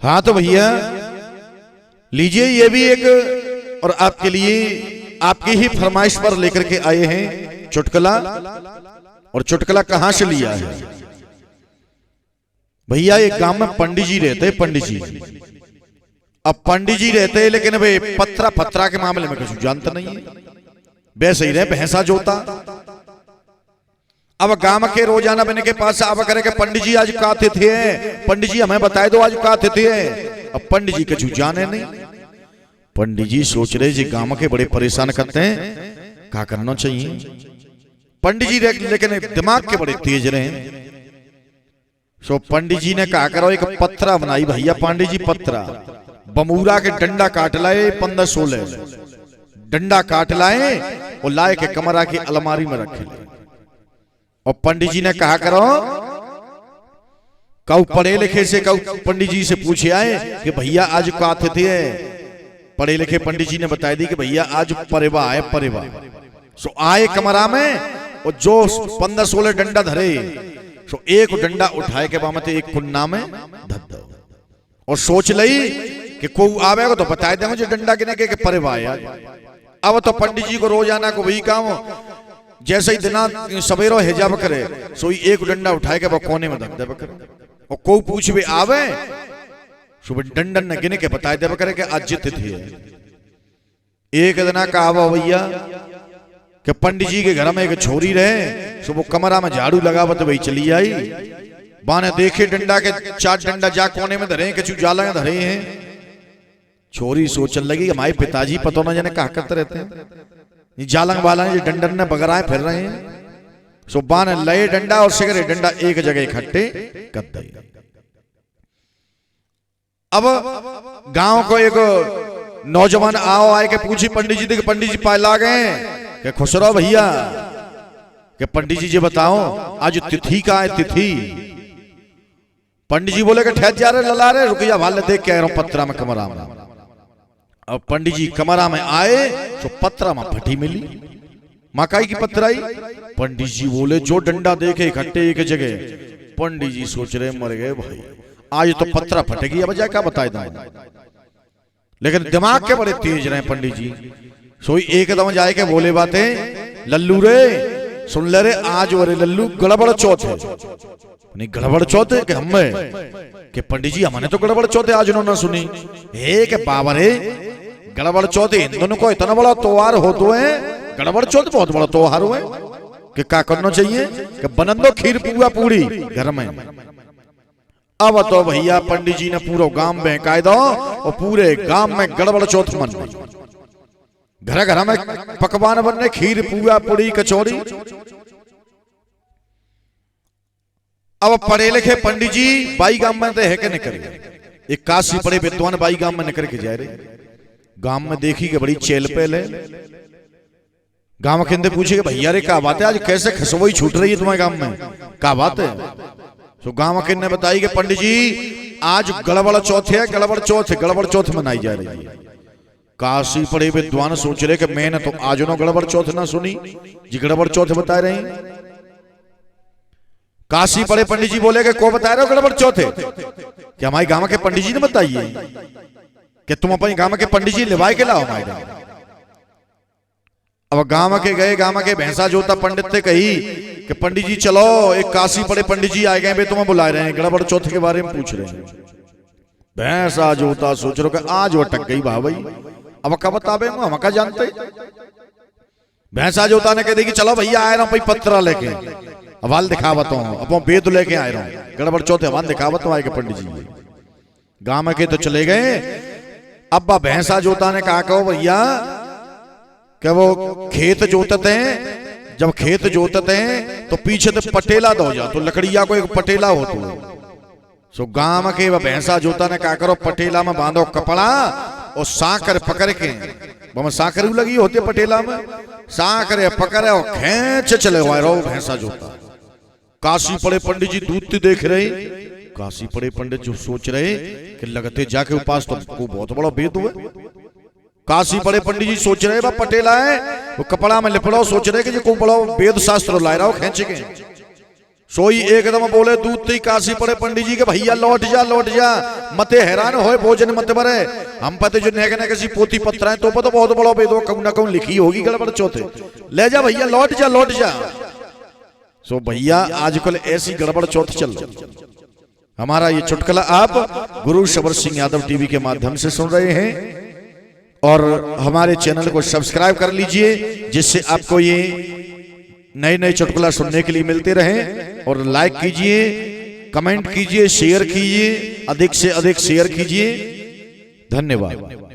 हाँ तो भैया लीजिए ये भी एक और आपके लिए आपकी ही फरमाइश पर लेकर के आए हैं चुटकुला। और चुटकुला कहां से लिया है भैया? एक गांव में पंडित जी रहते, पंडित जी। अब पंडित जी रहते हैं लेकिन वे पत्रा पत्रा के मामले में कुछ जानता नहीं है, वैसे ही रहे भैंसा जोता। अब गांव के रोजाना बने के पास आवा करे के पंडित जी आज का तिथि है, पंडित जी हमें बताए दो आज का तिथि है। अब पंडित जी कुछ जाने नहीं। पंडित जी सोच रहे जी गांव के बड़े परेशान करते हैं, क्या करना चाहिए। पंडित जी लेकिन दिमाग के बड़े तेज रहे। सो पंडित जी ने कहा करो एक पत्रा बनाई भैया। पंडित जी पत्रा बमूरा के डंडा काट लाए, 15-16 डंडा काट लाए और लाए के कमरा की अलमारी में रखे। और पंडित जी ने कहा करो कऊ पढ़े लिखे से कऊ पंडित जी से पूछे आए कि भैया आज का तिथि है। पढ़े लिखे पंडित जी ने बताया दी कि भैया आज परिवा है, परिवा। सो आए कमरा में और जो 15-16 डंडा धरे, सो एक डंडा उठाए के बामते एक कुन्ना में धर दो और सोच लई कि कोई आवेगा तो बताए दे मुझे डंडा गिने के परिवा है। अब तो पंडित जी को रोजाना को वही काम, जैसे ही दिना सवेरो हिजाब करे सोई एक डंडा उठाए के कोने में धर दे करे। और को पूछ भी आवे सुबह डंडन न गिने के बताए दे करे कि आज तिथि है। एक दिना का आवा भैया कि पंडित जी के घर में एक छोरी रहे, सुबह कमरा में झाड़ू लगावत वही चली आई। बाने देखे डंडा के 4 डंडा जा कोने में धरे, कछु जाला धरे हैं। छोरी सोचने लगी हमारे पिताजी पतो न जाने क्या करते रहते हैं, जालंग वाला डंडन ने बगराए फिर रहे हैं। सो बाने लए डंडा और सिगरे डंडा एक जगह इकट्ठे कर दिए। अब गांव को एक नौजवान आओ आए के पूछी पंडित जी, पंडित जी पाए ला गए कि खुश रहो भैया। कि पंडित जी बताओ आज तिथि का है, तिथि। पंडित जी बोले कि ठहर जा रहे लला रहे, रुक जा वाले देख के आ रहा हूं पत्रा में कमरा में। अब पंडित जी कमरा में आए तो पत्रा में फटी मिली, मकाई की पत्राई। पंडित जी बोले जो डंडा देखे इकट्ठे एक जगह। पंडित जी सोच रहे मर गए भाई, आज तो पत्रा फटेगी, अब जा क्या बताए दो। लेकिन दिमाग के बड़े तेज रहे पंडित जी। सोई एकदम जाए के बोले बातें, लल्लू रे सुन ले रे आज वरे लल्लू गड़बड़ चौथ है। नहीं गड़बड़ चौथ है कि हमें कि पंडित जी हमने तो गड़बड़ चौथ आज उन्होंने सुनी है कि बाबा रे गड़बड़ चौथ हिंदुओं को इतना बड़ा त्योहार हो तो है, गड़बड़ चौथ बहुत बड़ा त्योहार हुआ कि क्या करना चाहिए कि बनन दो खीर पुआ पूरी घर में। अब तो भैया पंडित जी ने पूरा गांव में कायदा और पूरे गांव में गड़बड़ चौथ मन गई। घर घर में पकवान बनने, खीर पुआ पूरी कचौड़ी। अब पढ़े लिखे पंडित जी बाई गांव में है कि नहीं करे, एक काशी पड़े विद्वान बाई गांव में निकल के जाए रहे। गांव में देखी कि बड़ी चेल पेल है। गांव के अंदर पूछे कि भैया रे क्या बात है, आज कैसे खसवई छूट रही है तुम्हारे गांव में, क्या बात है। तो गांव के ने बताई कि पंडित जी आज गड़बड़ चौथ है, गड़बड़ चौथ है, गड़बड़ चौथ मनाई जा रही है। काशी पड़े विद्वान सोच रहे कि मैंने तो आज नो गड़बड़ चौथ ना सुनी जी, गड़बड़ चौथ बता रहे हैं। काशी पड़े पंडित जी बोले कि को बता रहे हो गड़बड़ चौथ है, कि हमारे गांव के पंडित जी ने बताइए कि तुम अपने गांव के पंडित जी लिवाए के लाओ हमारे गांव। अब गांव के गए, गांव के भैंसा जोता पंडित ने कही कि पंडित जी चलो एक काशी पड़े पंडित जी आए गए, वे तुम्हें बुला रहे हैं, गड़बड़ चौथ के बारे में पूछ रहे हैं। भैंसा जोता सोच रहे कि आज वो अटक गई भाई, अब क्या बतावे हम क्या जानते। भैंसा जोता ने कह दी कि चलो भैया आए रहा हूं पत्रा लेके, अवाल दिखावत हूं, अब वेद लेके आए रहा हूं, गड़बड़ चौथे अवाल दिखावत हूं। आए के पंडित जी गांव के तो चले गए। अब भैंसा जोता ने कहा कहो भैया कि वो खेत जोतते हैं, जब खेत जोतते हैं तो पीछे तो पटेला दो जा, तो लकड़िया को एक पटेला हो तो। सो गांव के वह भैंसा जोता ने कहा करो पटेला में बांधो कपड़ा और साकर पकड़ के, वह साकर लगी होती है पटेला में, साकर पकड़े और खेच चले हुए रहो भैंसा जोता। काशी पड़े पंडित जी दूध देख रहे, काशी पड़े पंडित जो सोच रहे कि लगते जाके उपास तो को बहुत बड़ा भेद हुआ। काशी पड़े पंडित जी सोच रहे पटेला है वो कपड़ा में लिपड़ो, सोच रहे कि जो को बड़ा वेद शास्त्र ला रहा हो खेच के। सोई एकदम बोले दूध ती काशी पड़े पंडित जी के भैया लौट जा मते हैरान होए भोजन मत बरे हम पते जो नेक ने किसी पोती पत्र है तो पता बहुत बड़ा बेदो कहूं ना कहूं लिखी होगी गड़बड़ चौथे ले जा भैया लौट जा। सो भैया आजकल ऐसी गड़बड़ चौथ चल रही। हमारा ये चुटकुला आप गुरु शबर सिंह यादव टीवी के माध्यम से सुन रहे हैं और हमारे चैनल को सब्सक्राइब कर लीजिए जिससे आपको ये नए नए चुटकुला सुनने के लिए मिलते रहें। और लाइक कीजिए, कमेंट कीजिए, शेयर कीजिए, अधिक से अधिक शेयर कीजिए। धन्यवाद।